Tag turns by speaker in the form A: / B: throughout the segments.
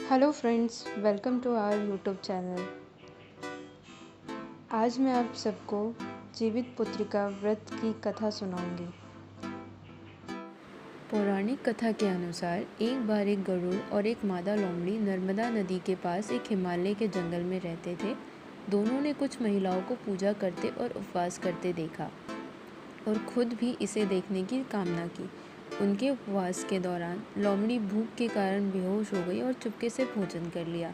A: Hello friends, welcome to our YouTube channel. आज मैं आप सबको जीवित पुत्रिका व्रत की कथा सुनाऊंगी।
B: पौराणिक कथा के अनुसार एक बार एक गरुड़ और एक मादा लोमड़ी नर्मदा नदी के पास एक हिमालय के जंगल में रहते थे। दोनों ने कुछ महिलाओं को पूजा करते और उपवास करते देखा और खुद भी इसे देखने की कामना की। उनके उपवास के दौरान लोमड़ी भूख के कारण बेहोश हो गई और चुपके से भोजन कर लिया।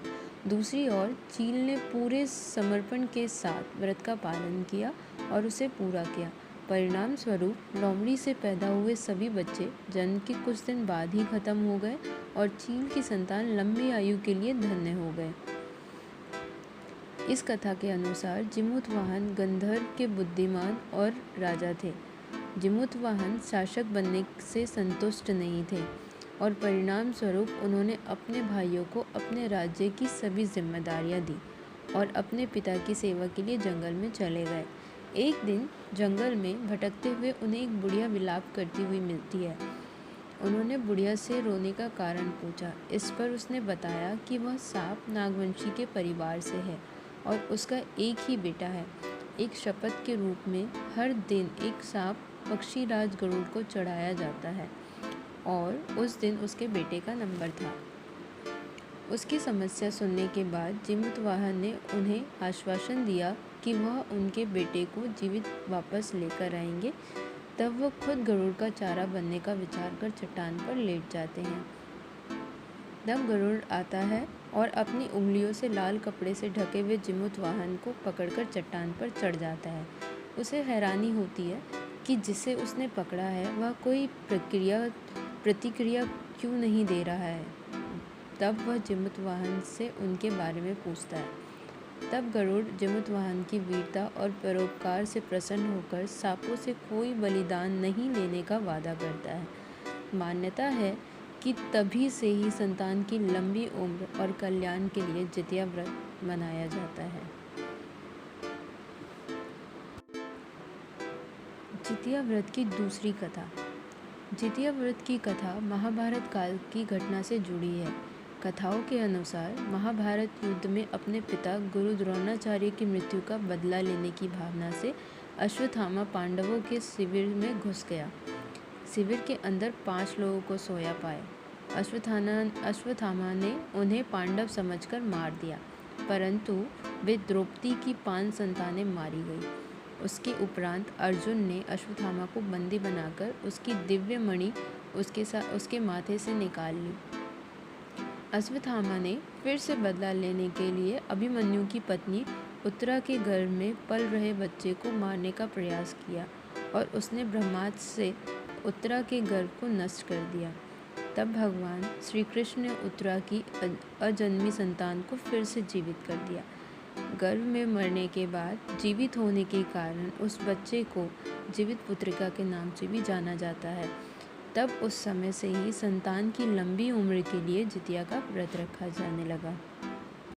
B: दूसरी ओर चील ने पूरे समर्पण के साथ व्रत का पालन किया और उसे पूरा किया। परिणाम स्वरूप लोमड़ी से पैदा हुए सभी बच्चे जन्म के कुछ दिन बाद ही खत्म हो गए और चील की संतान लंबी आयु के लिए धन्य हो गए। इस कथा के अनुसार जिमुतवाहन गंधर्व के बुद्धिमान और राजा थे। जिमुतवाहन शासक बनने से संतुष्ट नहीं थे और परिणाम स्वरूप उन्होंने अपने भाइयों को अपने राज्य की सभी जिम्मेदारियां दी और अपने पिता की सेवा के लिए जंगल में चले गए। एक दिन जंगल में भटकते हुए उन्हें एक बुढ़िया विलाप करती हुई मिलती है। उन्होंने बुढ़िया से रोने का कारण पूछा। इस पर उसने बताया कि वह सांप नागवंशी के परिवार से है और उसका एक ही बेटा है। एक शपथ के रूप में हर दिन एक सांप पक्षीराज गरुड़ को चढ़ाया जाता है और उस दिन उसके बेटे का नंबर था। उसकी समस्या सुनने के बाद जिमुतवाहन ने उन्हें आश्वासन दिया कि वह उनके बेटे को जीवित वापस लेकर आएंगे। तब वह खुद गरुड़ का चारा बनने का विचार कर चट्टान पर लेट जाते हैं। तब गरुड़ आता है और अपनी उंगलियों से लाल कपड़े से ढके हुए जिमुतवाहन को पकड़कर चट्टान पर चढ़ जाता है। उसे हैरानी होती है कि जिसे उसने पकड़ा है वह कोई प्रतिक्रिया क्यों नहीं दे रहा है। तब वह जिमुतवाहन से उनके बारे में पूछता है। तब गरुड़ जिमुतवाहन की वीरता और परोपकार से प्रसन्न होकर सांपों से कोई बलिदान नहीं लेने का वादा करता है। मान्यता है कि तभी से ही संतान की लंबी उम्र और कल्याण के लिए जितिया व्रत मनाया जाता है। जितिया व्रत की दूसरी कथा। जितिया व्रत की कथा महाभारत काल की घटना से जुड़ी है। कथाओं के अनुसार महाभारत युद्ध में अपने पिता गुरु द्रोणाचार्य की मृत्यु का बदला लेने की भावना से अश्वत्थामा पांडवों के शिविर में घुस गया। शिविर के अंदर 5 लोगों को सोया पाए। अश्वत्थामा ने उन्हें पांडव समझकर मार दिया, परंतु वे द्रौपदी की 5 संतानें मारी गई। उसके उपरांत अर्जुन ने अश्वत्थामा को बंदी बनाकर उसकी दिव्य मणि उसके माथे से निकाल ली। अश्वत्थामा ने फिर से बदला लेने के लिए अभिमन्यु की पत्नी उत्तरा के गर्भ में पल रहे बच्चे को मारने का प्रयास किया और उसने ब्रह्मास्त्र से उत्तरा के गर्भ को नष्ट कर दिया। तब भगवान श्री कृष्ण ने उत्तरा की अजन्मी संतान को फिर से जीवित कर दिया। गर्भ में मरने के बाद जीवित होने के कारण उस बच्चे को जीवित पुत्रिका के नाम से भी जाना जाता है। तब उस समय से ही संतान की लंबी उम्र के लिए जितिया का व्रत रखा जाने लगा।